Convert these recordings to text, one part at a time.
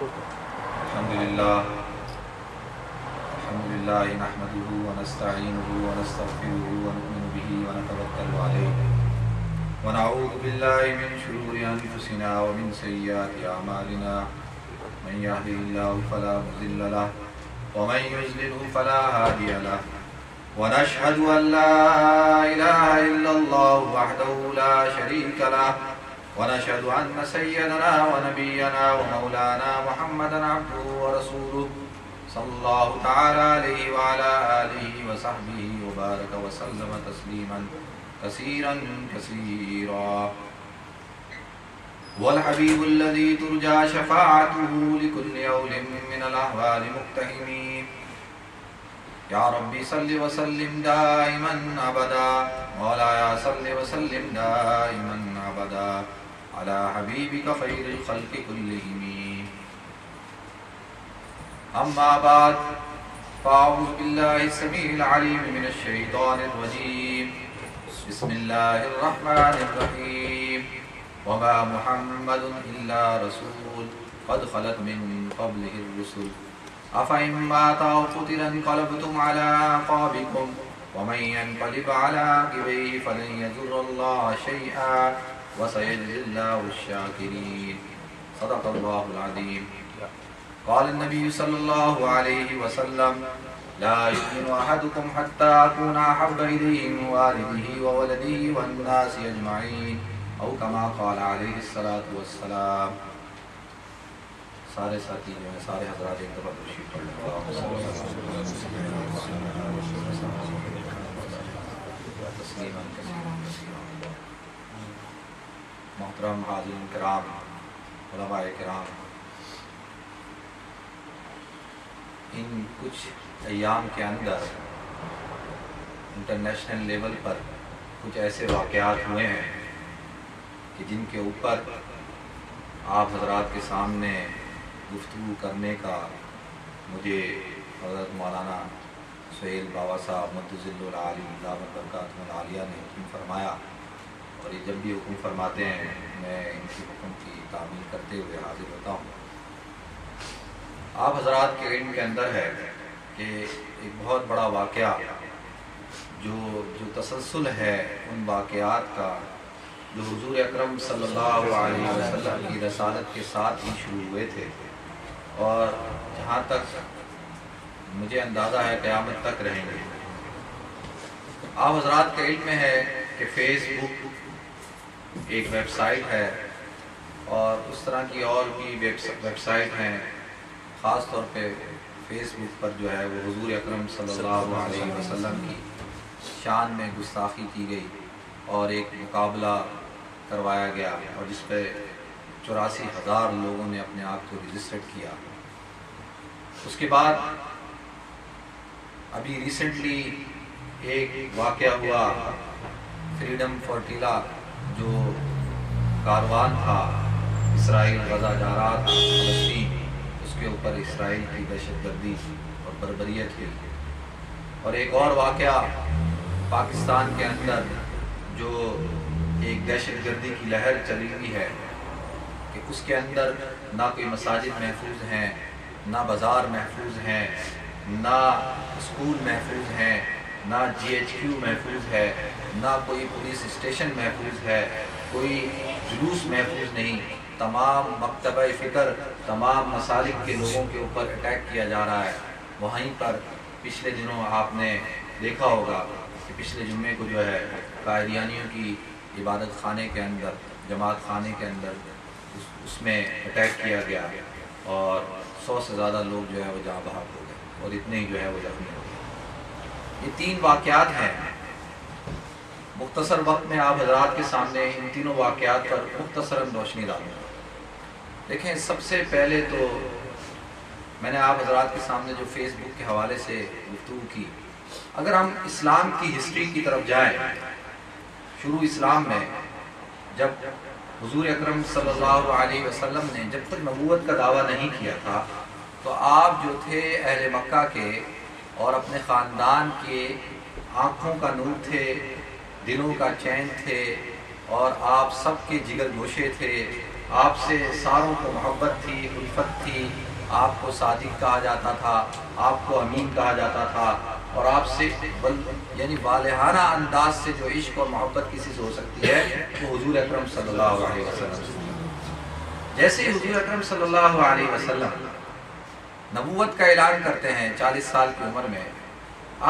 الحمدللہ نحمده ونستعینه ونستغفره ونؤمن به ونتوکل علیہ ونعوذ باللہ من شرور انفسنا ومن سیئات اعمالنا من يهده الله فلا مضل له ومن يضلل فلا هادي له ونشهد ان لا اله الا الله وحده لا شريك له ونشهد ان سيدنا ونبينا ومولانا محمدا عبده ورسوله صلى الله تعالى عليه وعلى آله وصحبه وبارك وسلم تسليما كثيرا كثيرا والحبيب الذي ترجى شفاعته لكل يوم من الأحوال مقتحمين يا ربي صل وسلم دائما أبدا مولاي صل وسلم دائما أبدا على حبيبك خير الخلق كلهم أما بعد فأعوذ بالله السميع العليم من الشيطان الرجيم بسم الله الرحمن الرحيم وما محمد إلا رسول قد خلت من قبله الرسل أفإن مات أو قتل انقلبتم على أعقابكم ومن ينقلب على عقبيه فلن يضر الله شيئا وسيجزي الله الشاكرين صدق الله العظيم قال النبي صلى الله عليه وسلم لا يؤمن أحدكم حتى أكون أحب إليه من والده وولده والناس أجمعين أو كما قال عليه الصلاة والسلام. سارے ساتھی جو ہیں سارے حضرات ایک دفعہ تشریف پڑھ لیں. محترم حاضرین کرام، علماء کرام، ان کچھ ایام کے اندر انٹرنیشنل لیول پر کچھ ایسے واقعات ہوئے ہیں کہ جن کے اوپر آپ حضرات کے سامنے گفتگو کرنے کا مجھے حضرت مولانا سہیل بابا صاحب مدظل العالی دامت برکاتہ العالیہ نے حکم فرمایا، اور یہ جب بھی حکم فرماتے ہیں میں ان کی حکم کی تعمیل کرتے ہوئے حاضر ہوتا ہوں. آپ حضرات کے علم کے اندر ہے کہ ایک بہت بڑا واقعہ جو تسلسل ہے ان واقعات کا، جو حضور اکرم صلی اللہ علیہ وسلم کی رسالت کے ساتھ ہی شروع ہوئے تھے، اور جہاں تک مجھے اندازہ ہے قیامت تک رہیں گے. آپ حضرات کے علم میں ہے کہ فیس بک ایک ویب سائٹ ہے، اور اس طرح کی اور بھی ویب سائٹ ہیں. خاص طور پہ فیس بک پر جو ہے وہ حضور اکرم صلی اللہ علیہ وسلم کی شان میں گستاخی کی گئی، اور ایک مقابلہ کروایا گیا، اور جس پہ 84,000 لوگوں نے اپنے آپ کو رجسٹرڈ کیا. اس کے بعد ابھی ریسنٹلی ایک واقعہ ہوا، فریڈم فورٹیلا جو کاروان تھا اسرائیل غزہ جا رہا تھا فلسطین، اس کے اوپر اسرائیل کی دہشت گردی اور بربریت ہوئی. اور ایک اور واقعہ پاکستان کے اندر جو ایک دہشت گردی کی لہر چلی ہوئی ہے کہ اس کے اندر نہ کوئی مساجد محفوظ ہیں، نہ بازار محفوظ ہیں، نہ اسکول محفوظ ہیں، نہ GHQ محفوظ ہے، نہ کوئی پولیس اسٹیشن محفوظ ہے، کوئی جلوس محفوظ نہیں. تمام مکتبہ فکر، تمام مسالک کے لوگوں کے اوپر اٹیک کیا جا رہا ہے. وہیں پر پچھلے دنوں آپ نے دیکھا ہوگا کہ پچھلے جمعے کو جو ہے قائدیانیوں کی عبادت خانے کے اندر، جماعت خانے کے اندر اس میں اٹیک کیا گیا، اور 100 سے زیادہ لوگ جو ہے وہ جاں بحق ہو گئے، اور اتنے ہی جو ہے وہ زخمی ہو گئے. یہ 3 واقعات ہیں. مختصر وقت میں آپ حضرات کے سامنے ان تینوں واقعات پر مختصراً روشنی ڈالوں. دیکھیں، سب سے پہلے تو میں نے آپ حضرات کے سامنے جو فیس بک کے حوالے سے گفتگو کی، اگر ہم اسلام کی ہسٹری کی طرف جائیں، شروع اسلام میں جب حضور اکرم صلی اللہ علیہ وسلم نے جب تک نبوت کا دعویٰ نہیں کیا تھا، تو آپ جو تھے اہل مکہ کے اور اپنے خاندان کے آنکھوں کا نور تھے، دلوں کا چین تھے، اور آپ سب کے جگر گوشے تھے، آپ سے ساروں کو محبت تھی، الفت تھی، آپ کو صادق کہا جاتا تھا، آپ کو امین کہا جاتا تھا، اور آپ سے یعنی والہانہ انداز سے جو عشق اور محبت کسی سے ہو سکتی ہے وہ حضور اکرم صلی اللہ علیہ وسلم۔ جیسے حضور اکرم صلی اللہ علیہ وسلم نبوت کا اعلان کرتے ہیں 40 سال کی عمر میں،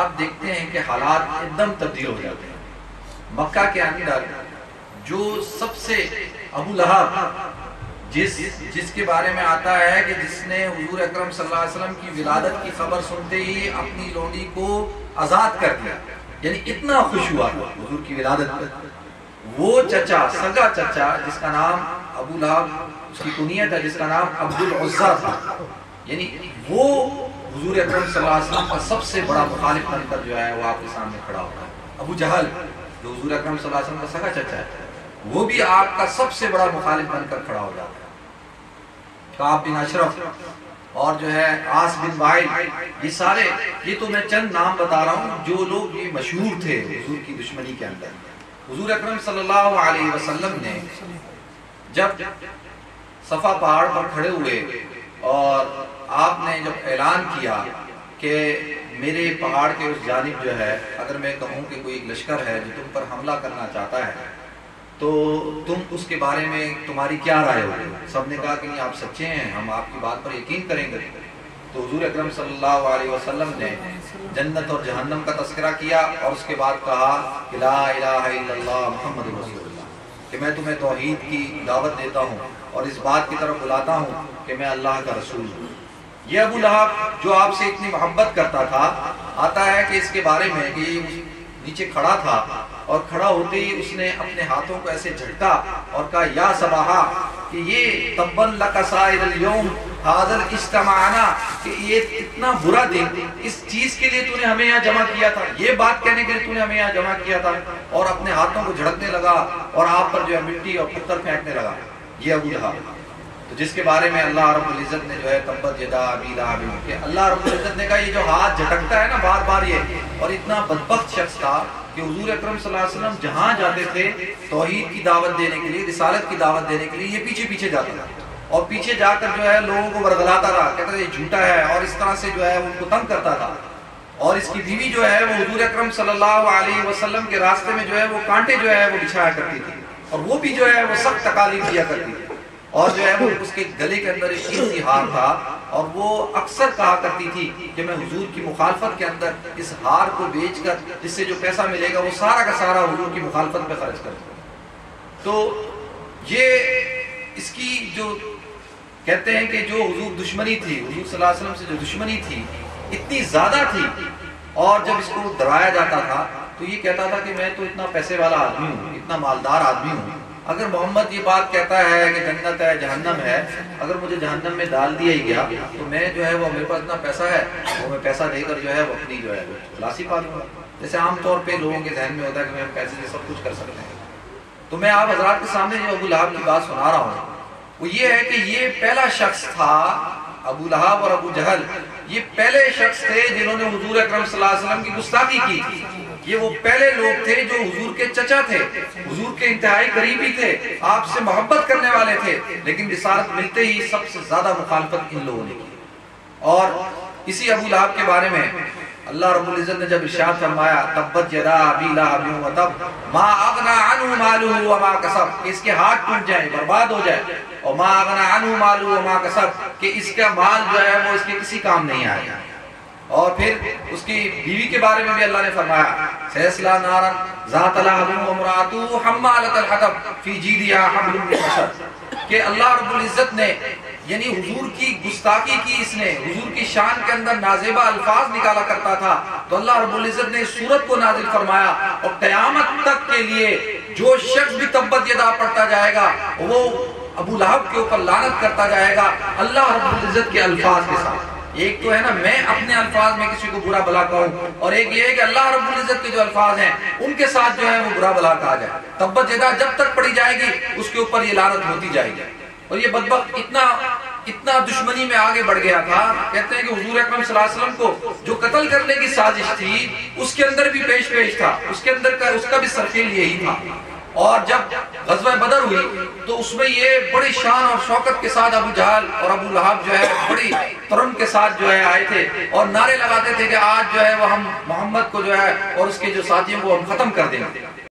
آپ دیکھتے ہیں کہ حالات ایک دم تبدیل ہو جاتے ہیں۔ مکہ کے اندر جو سب سے ابو لہب جس کے بارے میں آتا ہے کہ جس نے حضور اکرم صلی اللہ علیہ وسلم کی ولادت کی خبر سنتے ہی اپنی لونڈی کو آزاد کر دیا، یعنی اتنا خوش ہوا حضور کی ولادت پر، وہ چچا، سگا چچا جس کا نام ابو لہب، اس کی کنیت ہے جس کا نام عبد العزیٰ تھا، یعنی وہ حضور اکرم صلی اللہ علیہ وسلم کا سب سے بڑا مخالف بن کر جو ہے وہ آپ کے سامنے کھڑا ہوتا ہے۔ ابو جہل جو حضور اکرم صلی اللہ علیہ وسلم کا سگا چچا ہے، وہ بھی آپ کا سب سے بڑا مخالف بن کر کھڑا ہو جاتا ہے۔ کعب بن اشرف اور جو ہے عاص بن وائل، یہ سارے، یہ تو میں چند نام بتا رہا ہوں جو لوگ یہ مشہور تھے حضور کی دشمنی کے اندر۔ حضور اکرم صلی اللہ علیہ وسلم نے جب صفا پہاڑ پر کھڑے ہوئے اور آپ نے جب اعلان کیا کہ میرے پہاڑ کے اس جانب جو ہے اگر میں کہوں کہ کوئی لشکر ہے جو تم پر حملہ کرنا چاہتا ہے تو تم اس کے بارے میں تمہاری کیا رائے ہوگی؟ سب نے کہا کہ نہیں، آپ سچے ہیں، ہم آپ کی بات پر یقین کریں گے۔ تو حضور اکرم صلی اللہ علیہ وسلم نے جنت اور جہنم کا تذکرہ کیا اور اس کے بعد کہا کہ لا الہ الا اللہ محمد رسول اللہ، کہ میں تمہیں توحید کی دعوت دیتا ہوں اور اس بات کی طرف بلاتا ہوں کہ میں اللہ کا رسول ہوں۔ یہ ابو لہب جو آپ سے اتنی محبت کرتا تھا، آتا ہے کہ اس کے بارے میں کہ یہ نیچے کھڑا تھا اور کھڑا ہوتے ہی اس نے اپنے ہاتھوں کو ایسے جھٹکا اور کہا یا صباحا، کہ یہ تبن لک سائر اليوم حاضر اجتماعنا، کہ یہ اتنا برا دن، اس چیز کے لیے تو نے ہمیں یہاں جمع کیا تھا، یہ بات کہنے کے لیے تو نے ہمیں یہاں جمع کیا تھا، اور اپنے ہاتھوں کو جھڑکنے لگا اور آپ پر جو ہے مٹی اور پتھر پھینکنے لگا۔ یہ ابو لہب تو جس کے بارے میں اللہ رب العزت نے جو ہے تبت یدا ابی لہب، کہ اللہ رب العزت نے کہا یہ جو ہاتھ جھٹکتا ہے نا بار بار، یہ اور اتنا بدبخت شخص تھا کہ حضور اکرم صلی اللہ علیہ وسلم جہاں جاتے تھے توحید کی دعوت دینے کے لیے، رسالت کی دعوت دینے کے لیے، یہ پیچھے پیچھے جاتا تھا اور پیچھے جا کر جو ہے لوگوں کو ورغلاتا رہا، کہتا تھا یہ جھوٹا ہے، اور اس طرح سے جو ہے ان کو تنگ کرتا تھا۔ اور اس کی بیوی جو ہے وہ حضور اکرم صلی اللہ علیہ وسلم کے راستے میں جو ہے وہ کانٹے جو ہے وہ بچھایا کرتی تھی، اور وہ بھی جو ہے وہ سخت تکالیف دیا کرتی تھی، اور جو ہے وہ اس کے گلے کے اندر ایک قیمتی ہار تھا، اور وہ اکثر کہا کرتی تھی کہ میں حضور کی مخالفت کے اندر اس ہار کو بیچ کر جس سے جو پیسہ ملے گا وہ سارا کا سارا حضور کی مخالفت پہ خرچ کر دوں۔ تو یہ اس کی جو کہتے ہیں کہ جو حضور دشمنی تھی، حضور صلی اللہ علیہ وسلم سے جو دشمنی تھی اتنی زیادہ تھی، اور جب اس کو ڈرایا جاتا تھا تو یہ کہتا تھا کہ میں تو اتنا پیسے والا آدمی ہوں، اتنا مالدار آدمی ہوں، اگر محمد یہ بات کہتا ہے کہ جنت ہے جہنم ہے، اگر مجھے جہنم میں ڈال دیا ہی گیا تو میں جو ہے وہ میرے پاس اتنا پیسہ ہے وہ میں پیسہ دے کر جو ہے وہ اپنی جو ہے خلاصی پا لوں گا، جیسے عام طور پہ لوگوں کے ذہن میں ہوتا ہے کہ میں پیسے سے سب کچھ کر سکتے ہیں۔ تو میں آپ حضرات کے سامنے جو ابو لہب کی بات سنا رہا ہوں وہ یہ ہے کہ یہ پہلا شخص تھا، ابو لہب اور ابو جہل یہ پہلے شخص تھے جنہوں نے حضور اکرم صلی اللہ علیہ وسلم کی گستاخی کی تھی۔ یہ وہ پہلے لوگ تھے جو حضور کے چچا تھے، حضور کے انتہائی قریبی تھے، آپ سے محبت کرنے والے تھے، لیکن رسالت ملتے ہی سب سے زیادہ مخالفت ان لوگوں نے کی۔ اور اسی ابو لہب کے بارے میں اللہ رب العزت نے جب ارشاد فرمایا تبت یدا ابی لہب وتب ما اغنى عنه ماله وما کسب، کہ اس کے ہاتھ ٹوٹ جائیں، برباد ہو جائے، اور ما اغنى عنه ماله وما کسب، کہ اس کا مال جو ہے وہ اس کے کسی کام نہیں آئے گا۔ اور پھر اس کی بیوی کے بارے میں بھی اللہ نے فرمایا سیصلی نارا ذات لہب وامرأته حمالۃ الحطب فی جیدها حبل من مسد، کہ اللہ رب العزت نے یعنی حضور کی گستاخی کی، اس نے حضور کی شان کے اندر نازیبہ الفاظ نکالا کرتا تھا، تو اللہ رب العزت نے اس سورت کو نازل فرمایا، اور قیامت تک کے لیے جو شخص بھی تبت یدا پڑھتا جائے گا وہ ابو لہب کے اوپر لعنت کرتا جائے گا اللہ رب العزت کے الفاظ کے ساتھ۔ ایک تو ہے نا میں اپنے الفاظ میں کسی کو برا بھلا کہوں، اور ایک یہ ہے کہ اللہ رب العزت کے جو الفاظ ہیں ان کے ساتھ جو ہے وہ برا بھلا کہا جائے۔ تبت یدا جب تک پڑھی جائے گی اس کے اوپر یہ لعنت ہوتی جائے گی، اور یہ بدبخت اتنا دشمنی میں آگے بڑھ گیا تھا، کہتے ہیں کہ حضور اکرم صلی اللہ علیہ وسلم کو جو قتل کرنے کی سازش تھی اس کے اندر بھی پیش تھا، اس کے اندر اس کا بھی سرفیل یہی تھا، اور جب غزوہ بدر ہوئی تو اس میں یہ بڑی شان اور شوکت کے ساتھ ابو جہل اور ابو لہب جو ہے بڑی ترن کے ساتھ جو ہے آئے تھے اور نعرے لگاتے تھے کہ آج جو ہے وہ ہم محمد کو جو ہے اور اس کے جو ساتھیوں کو ہم ختم کر دیں گے.